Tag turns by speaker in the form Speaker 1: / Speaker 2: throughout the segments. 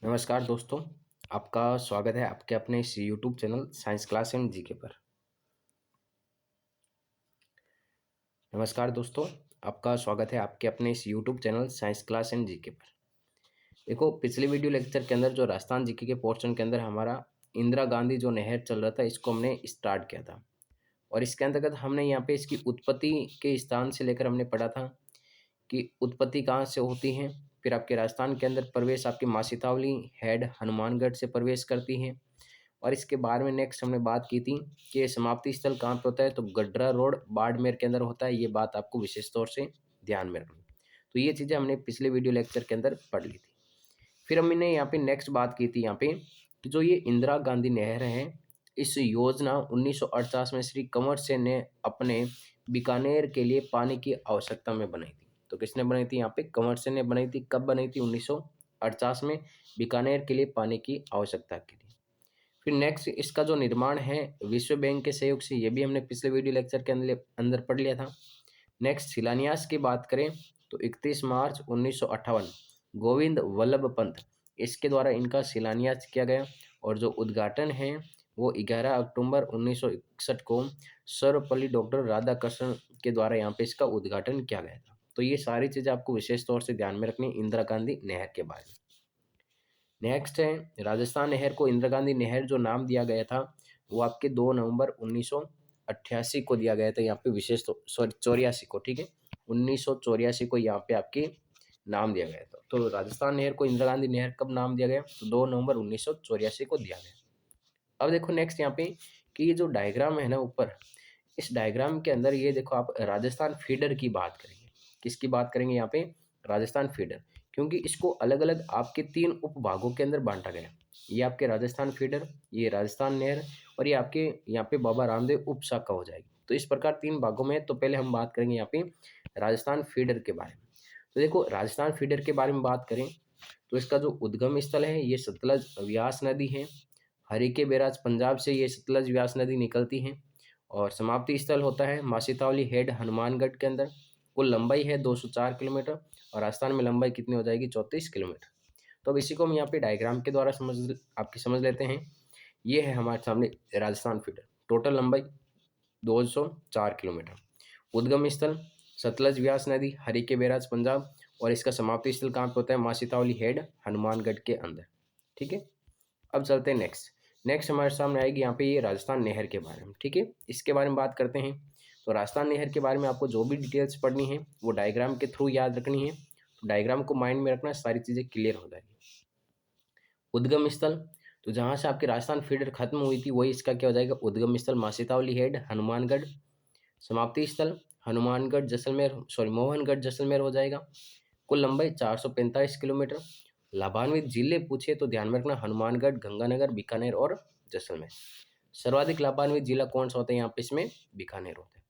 Speaker 1: नमस्कार दोस्तों, आपका स्वागत है आपके अपने इस YouTube channel science class and GK पर। नमस्कार दोस्तों, आपका स्वागत है आपके अपने इस YouTube channel science class and GK पर। देखो, पिछले वीडियो लेक्चर के अंदर जो राजस्थान जीके के पोर्शन के अंदर हमारा इंदिरा गांधी जो नहर चल रहा था, इसको हमने स्टार्ट किया था और इसके अंतर्गत हमने यहाँ पे इसकी उत्पत्ति के स्थान से लेकर हमने पढ़ा था कि उत्पत्ति कहाँ से होती है। फिर आपके राजस्थान के अंदर प्रवेश आपकी मासितावली हेड हनुमानगढ़ से प्रवेश करती है और इसके बारे में नेक्स्ट हमने बात की थी कि ये समाप्ति स्थल कहाँ पे होता है, तो गड्रा रोड बाड़मेर के अंदर होता है। ये बात आपको विशेष तौर से ध्यान में रखनी। तो ये चीज़ें हमने पिछले वीडियो लेक्चर के अंदर पढ़ ली थी। फिर हमने यहाँ पे नेक्स्ट बात की थी यहाँ पे कि जो ये इंदिरा गांधी नहर है, इस योजना 1948 में श्री कंवर सेन ने अपने बीकानेर के लिए पानी की आवश्यकता में बनाई थी। तो किसने बनाई थी? यहाँ पे कंवर सेन ने बनाई थी। कब बनाई थी? 1948 में, बीकानेर के लिए पानी की आवश्यकता के लिए। फिर नेक्स्ट इसका जो निर्माण है विश्व बैंक के सहयोग से, ये भी हमने पिछले वीडियो लेक्चर के अंदर पढ़ लिया था। नेक्स्ट शिलान्यास की बात करें तो 31 मार्च 1958 गोविंद वल्लभ पंत इसके द्वारा इनका शिलान्यास किया गया और जो उद्घाटन है वो 11 अक्टूबर 1961 को सर्वपल्ली डॉक्टर राधाकृष्णन के द्वारा यहाँ पे इसका उद्घाटन किया गया था। तो ये सारी चीज़ें आपको विशेष तौर से ध्यान में रखनी इंदिरा गांधी नहर के बारे में। नेक्स्ट है राजस्थान नहर को इंदिरा गांधी नहर जो नाम दिया गया था वो आपके 2 नवंबर 1988 को दिया गया था। यहाँ पे विशेष तो सॉरी 84 को, ठीक है, 1984 को यहाँ पे आपके नाम दिया गया था। तो राजस्थान नहर को इंदिरा गांधी नहर कब नाम दिया गया? तो 2 नवंबर 1984 को दिया गया। अब देखो नेक्स्ट यहाँ पे कि ये जो डायग्राम है ना ऊपर, इस डायग्राम के अंदर ये देखो आप राजस्थान फीडर की बात करेंगे। किसकी बात करेंगे यहाँ पे? राजस्थान फीडर, क्योंकि इसको अलग अलग आपके 3 उपभागों के अंदर बांटा गया। ये आपके राजस्थान फीडर, ये राजस्थान नहर और ये आपके यहाँ पे बाबा रामदेव उप शाखा हो जाएगी। तो इस प्रकार 3 भागों में। तो पहले हम बात करेंगे यहाँ पे राजस्थान फीडर के बारे में। तो देखो राजस्थान फीडर के बारे में बात करें तो इसका जो उद्गम स्थल है ये सतलज व्यास नदी है। हरीके बैराज पंजाब से ये सतलज व्यास नदी निकलती है और समाप्ति स्थल होता है मासितावली हेड हनुमानगढ़ के अंदर। कुल लंबाई है 204 किलोमीटर और राजस्थान में लंबाई कितनी हो जाएगी? 34 किलोमीटर। तो अब इसी को हम यहाँ पे डायग्राम के द्वारा समझ लेते हैं। ये है हमारे सामने राजस्थान फीडर, टोटल लंबाई 204 किलोमीटर। उद्गम स्थल सतलज व्यास नदी, हरीके बैराज पंजाब और इसका समाप्ति स्थल कहाँ पे होता है? मासितावली हेड हनुमानगढ़ के अंदर, ठीक है। अब चलते हैं नेक्स्ट हमारे सामने आएगी यहाँ पे ये राजस्थान नहर के बारे में, ठीक है। इसके बारे में बात करते हैं। तो राजस्थान नहर के बारे में आपको जो भी डिटेल्स पढ़नी है वो डायग्राम के थ्रू याद रखनी है। तो डायग्राम को माइंड में रखना, सारी चीज़ें क्लियर हो जाएगी। उद्गम स्थल, तो जहाँ से आपकी राजस्थान फीडर खत्म हुई थी वही इसका क्या हो जाएगा? उद्गम स्थल मासितावली हेड हनुमानगढ़। समाप्ति स्थल हनुमानगढ़ जैसलमेर मोहनगढ़ जैसलमेर हो जाएगा। कुल लंबाई 445 किलोमीटर। लाभान्वित जिले पूछे तो ध्यान में रखना हनुमानगढ़, गंगानगर, बीकानेर और जैसलमेर। सर्वाधिक लाभान्वित जिला कौन सा होता है? यहाँ पे इसमें बीकानेर होता है।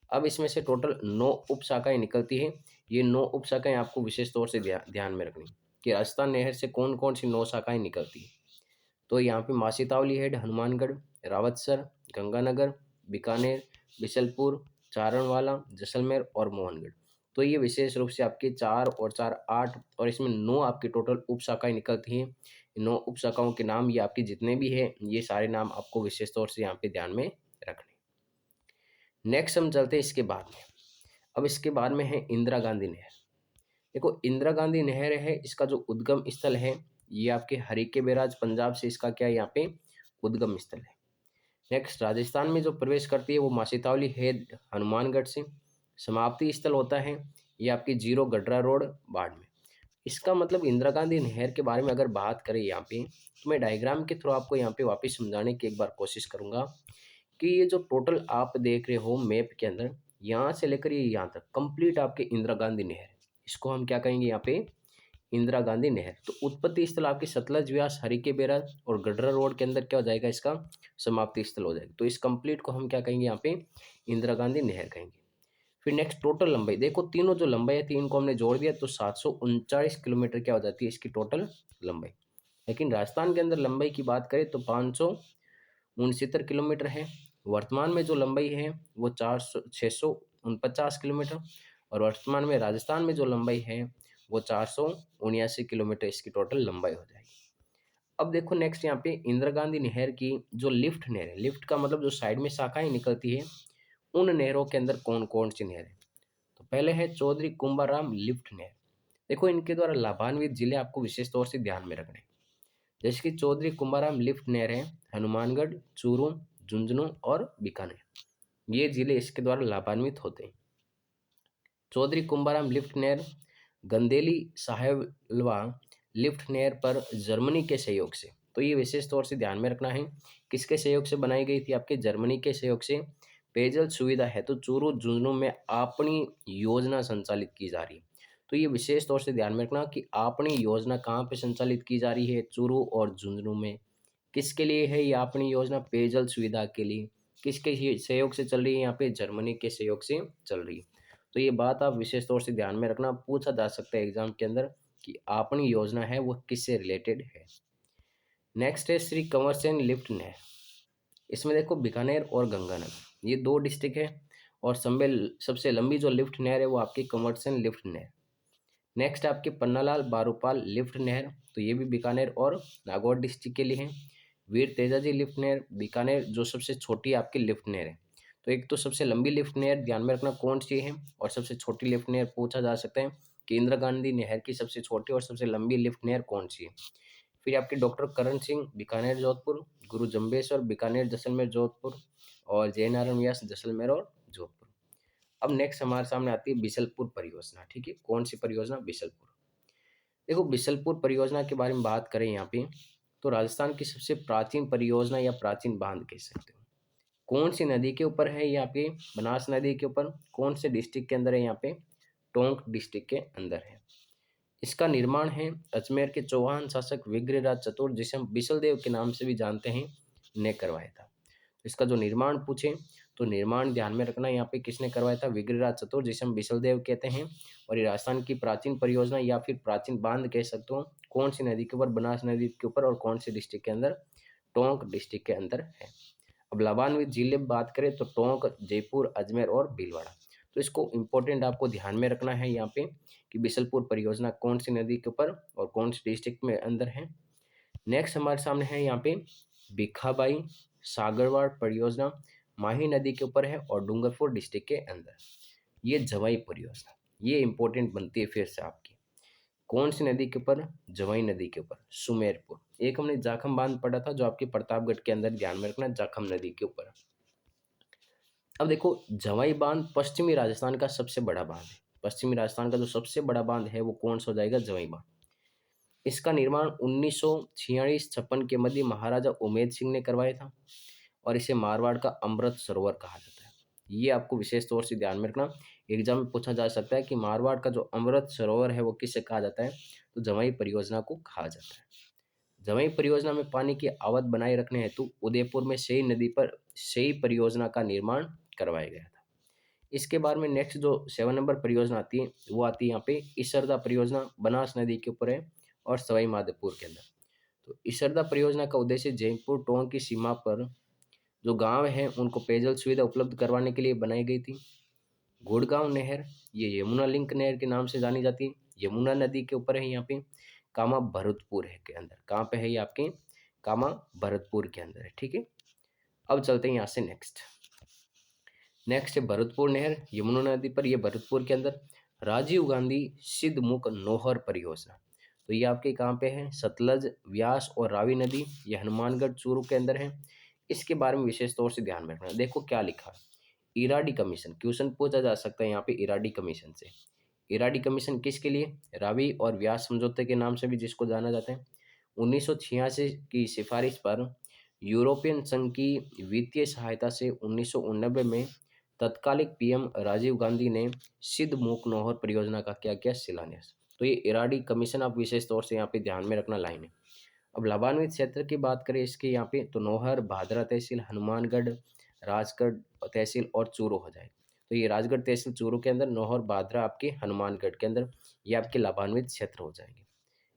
Speaker 1: अब इसमें से टोटल 9 उप शाखाएं निकलती है। ये 9 उप शाखाएं आपको विशेष तौर से ध्यान में रखनी कि राजस्थान नहर से कौन कौन सी 9 शाखाएं निकलती है। तो यहाँ पे मासितावली हेड हनुमानगढ़, रावतसर, गंगानगर, बीकानेर, बिशलपुर, चारणवाला, जैसलमेर और मोहनगढ़। तो ये विशेष रूप से आपके 4 और 4 8 और इसमें 9 आपकी टोटल उप शाखाएं निकलती हैं। 9 उप शाखाओं के नाम ये आपके जितने भी हैं ये सारे नाम आपको विशेष तौर से यहाँ पे ध्यान में रखने। नेक्स्ट हम चलते हैं इसके बाद में। अब इसके बाद में है इंदिरा गांधी नहर। देखो इंदिरा गांधी नहर है, इसका जो उद्गम स्थल है ये आपके हरीके बैराज पंजाब से इसका क्या है? यहाँ पे उद्गम स्थल है। नेक्स्ट राजस्थान में जो प्रवेश करती है वो मासितावली हेड हनुमानगढ़ से। समाप्ति स्थल होता है ये आपकी 0 गडरा रोड बाड़मेर। इसका मतलब इंदिरा गांधी नहर के बारे में अगर बात करें यहाँ पे, तो मैं डायग्राम के थ्रू आपको यहाँ पे वापस समझाने की एक बार कोशिश करूंगा कि ये जो टोटल आप देख रहे हो मैप के अंदर, यहाँ से लेकर ये यहाँ तक कंप्लीट आपके इंदिरा गांधी नहर है। इसको हम क्या कहेंगे यहाँ पे? इंदिरा गांधी नहर। तो उत्पत्ति स्थल आपकी सतलज व्यास हरीके बैराज और गडरा रोड के अंदर क्या हो जाएगा? इसका समाप्ति स्थल हो जाएगा। तो इस कंप्लीट को हम क्या कहेंगे? यहाँ पे इंदिरा गांधी नहर कहेंगे। फिर नेक्स्ट टोटल लंबाई, देखो तीनों जो लंबाई है तीन को हमने जोड़ दिया तो 739 किलोमीटर क्या हो जाती है इसकी टोटल लंबाई। लेकिन राजस्थान के अंदर लंबाई की बात करें तो 569 किलोमीटर है। वर्तमान में जो लंबाई है वो 649 किलोमीटर और वर्तमान में राजस्थान में जो लंबाई है वो 479 किलोमीटर इसकी टोटल लंबाई हो जाएगी। अब देखो नेक्स्ट यहाँ पे इंदिरा गांधी नहर की जो लिफ्ट नहर है, लिफ्ट का मतलब जो साइड में शाखाएं निकलती है, उन नहरों के अंदर कौन कौन सी नहर है। तो पहले है चौधरी कुंभाराम लिफ्ट नहर। देखो इनके द्वारा लाभान्वित जिले आपको विशेष तौर से ध्यान में रखने हैं। जैसे कि चौधरी कुंभाराम लिफ्ट नहर है हनुमानगढ़, चूरू, झुंझुनू और बीकानेर, ये जिले इसके द्वारा लाभान्वित होते हैं। चौधरी कुंभाराम लिफ्ट नहर गंदेली साहेबलवा लिफ्ट नहर पर जर्मनी के सहयोग से, तो ये विशेष तौर से ध्यान में रखना है, किसके सहयोग से बनाई गई थी, आपके जर्मनी के सहयोग से पेयजल सुविधा है तो चूरू झुंझुनू में अपनी योजना संचालित की जा रही है। तो ये विशेष तौर से ध्यान में रखना कि अपनी योजना कहाँ पे संचालित की जा रही है, चूरू और झुंझुनू में। किसके लिए है ये अपनी योजना, पेयजल सुविधा के लिए। किसके सहयोग से चल रही है, यहाँ पे जर्मनी के सहयोग से चल रही है। तो ये बात आप विशेष तौर से ध्यान में रखना, पूछा जा सकता है एग्जाम के अंदर कि अपनी योजना है वो किससे रिलेटेड है। नेक्स्ट है श्री कंवर सिंह लिफ्ट नहर। इसमें देखो बीकानेर और गंगानगर ये दो डिस्ट्रिक्ट है, और सबसे लंबी जो लिफ्ट नहर है वो आपकी कंवर सिंह लिफ्ट नहर। नेक्स्ट आपके पन्नालाल बारूपाल लिफ्ट नहर, तो ये भी बीकानेर और नागौर डिस्ट्रिक्ट के लिए है। वीर तेजाजी लिफ्ट नहर बीकानेर, जो सबसे छोटी आपकी लिफ्ट नहर है। तो एक तो सबसे लंबी लिफ्ट नहर ध्यान में रखना कौन सी है, और सबसे छोटी लिफ्ट नहर पूछा जा सकता है कि इंदिरा गांधी नहर की सबसे छोटी और सबसे लंबी लिफ्ट नहर कौन सी है। फिर आपके डॉक्टर करण सिंह बीकानेर जोधपुर, गुरु जम्बेश्वर बीकानेर जैसलमेर जोधपुर, और जयनारायण व्यास जैसलमेर और जोधपुर। अब नेक्स्ट हमारे सामने आती है बिशलपुर परियोजना। ठीक है, कौन सी परियोजना, बिशलपुर। देखो बिशलपुर परियोजना के बारे में बात करें यहाँ पे, तो राजस्थान की सबसे प्राचीन परियोजना या प्राचीन बांध कह सकते हो। कौन सी नदी के ऊपर है, यहाँ पे बनास नदी के ऊपर। कौन से डिस्ट्रिक्ट के अंदर है, यहाँ पे टोंक डिस्ट्रिक्ट के अंदर है। इसका निर्माण है अजमेर के चौहान शासक विग्रहराज चतुर, जिसे हम बिशलदेव के नाम से भी जानते हैं, ने करवाया था। इसका जो निर्माण पूछे तो निर्माण ध्यान में रखना, यहाँ पे किसने करवाया था, विग्रहराज चतुर, जिसे हम बिशलदेव कहते हैं। और ये राजस्थान की प्राचीन परियोजना या फिर प्राचीन बांध कह सकते हो। कौन सी नदी के ऊपर, बनास नदी के ऊपर, और कौन से डिस्ट्रिक्ट के अंदर, टोंक डिस्ट्रिक्ट के अंदर है। अब लाभान्वित जिले बात करें तो टोंक, जयपुर, अजमेर और भीलवाड़ा। तो इसको इम्पोर्टेंट आपको ध्यान में रखना है यहाँ पे कि बिशलपुर परियोजना कौन सी नदी के ऊपर और कौन से डिस्ट्रिक्ट में अंदर है। नेक्स्ट हमारे सामने है यहाँ पे भिखाबाई सागरवाड़ परियोजना, माही नदी के ऊपर है और डूंगरपुर डिस्ट्रिक्ट के अंदर। ये जवाई परियोजना, ये इंपॉर्टेंट बनती है फिर से आपकी। कौन सी नदी के ऊपर, जवाई नदी के ऊपर, सुमेरपुर। एक हमने जाखम बांध पढ़ा था जो आपके प्रतापगढ़ के अंदर, ध्यान में रखना, जाखम नदी के ऊपर। अब देखो जवाई बांध पश्चिमी राजस्थान का सबसे बड़ा बांध है। पश्चिमी राजस्थान का जो सबसे बड़ा बांध है वो कौन सा हो जाएगा, जवाई बांध। इसका निर्माण 1946-56 के मध्य महाराजा उमेद सिंह ने करवाया था, और इसे मारवाड़ का अमृत सरोवर कहा जाता है। ये आपको विशेष तौर से ध्यान में रखना, एग्जाम में पूछा जा सकता है कि मारवाड़ का जो अमृत सरोवर है वो किससे कहा जाता है, तो जवाई परियोजना को कहा जाता है। जवाई परियोजना में पानी की आवक बनाए रखने हेतु उदयपुर में सई नदी पर सई परियोजना का निर्माण करवाया गया था। इसके बाद में नेक्स्ट जो 7 नंबर परियोजना आती है वो आती है यहाँ पे इसरदा परियोजना, बनास नदी के ऊपर है और सवाई माधोपुर के अंदर। तो इसरदा परियोजना का उद्देश्य जयपुर टोंक की सीमा पर जो गांव हैं उनको पेयजल सुविधा उपलब्ध करवाने के लिए बनाई गई थी। गुड़गांव नहर, ये यमुना लिंक नहर के नाम से जानी जाती है, यमुना नदी के ऊपर है यहाँ पे। कामा भरतपुर है के अंदर, कहाँ पे है ये आपके, कामा भरतपुर के अंदर है। ठीक है, अब चलते हैं यहाँ से नेक्स्ट। नेक्स्ट है भरतपुर नहर, यमुना नदी पर, ये भरतपुर के अंदर। राजीव गांधी सिद्धमुख नोहर परियोजना, तो ये आपके कहाँ पे है, सतलज, व्यास और रावी नदी, ये हनुमानगढ़ चूरू के अंदर है। इसके बारे में विशेष तौर से ध्यान में रखना। देखो क्या लिखा, इराडी कमीशन, क्वेश्चन पूछा जा सकता है यहाँ पे इराडी कमीशन से। इराडी कमीशन किसके लिए, रावी और व्यास समझौते के नाम से भी जिसको जाना जाता है। 1986 की सिफारिश पर यूरोपियन संघ की वित्तीय सहायता से 1989 में तत्कालिक पीएम राजीव गांधी ने सिद्धमुख नोहर परियोजना का क्या किया, शिलान्यास। तो ये इराडी कमीशन आप विशेष तौर से यहाँ पे ध्यान में रखना, लाइन है। अब लाभान्वित क्षेत्र की बात करें इसके यहाँ पे, तो नौहर, भादरा तहसील, हनुमानगढ़, राजगढ़ तहसील और चूरू हो जाए। तो ये राजगढ़ तहसील चूरू के अंदर, नौहर, भादरा आपके हनुमानगढ़ के अंदर, ये आपके लाभान्वित क्षेत्र हो जाएंगे।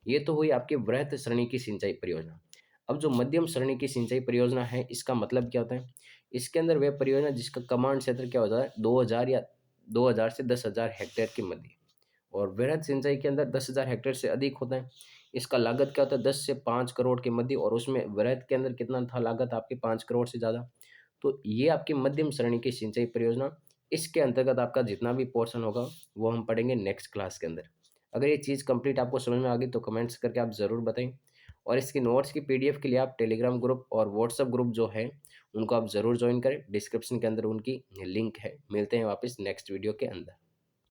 Speaker 1: ये तो हुई आपकी वृहत श्रेणी की सिंचाई परियोजना। अब जो मध्यम श्रेणी की सिंचाई परियोजना है, इसका मतलब क्या होता है, इसके अंदर वह परियोजना जिसका कमांड क्षेत्र क्या होता है, 2000 या 2000 से 10,000 हेक्टेयर के मध्य। और वृहद सिंचाई के अंदर 10,000 हेक्टेयर से अधिक होता है। इसका लागत क्या होता है 10 से 5 करोड़ के मध्य, और उसमें वृहद के अंदर कितना था लागत आपकी 5 करोड़ से ज़्यादा। तो ये आपकी मध्यम श्रेणी की सिंचाई परियोजना, इसके अंतर्गत आपका जितना भी पोर्शन होगा वो हम पढ़ेंगे नेक्स्ट क्लास के अंदर। अगर ये चीज़ कंप्लीट आपको समझ में आ गई तो कमेंट्स करके आप ज़रूर बताएं, और इसकी नोट्स की पीडीएफ के लिए आप टेलीग्राम ग्रुप और व्हाट्सएप ग्रुप जो है उनको आप ज़रूर ज्वाइन करें। डिस्क्रिप्शन के अंदर उनकी लिंक है। मिलते हैं वापस नेक्स्ट वीडियो के अंदर।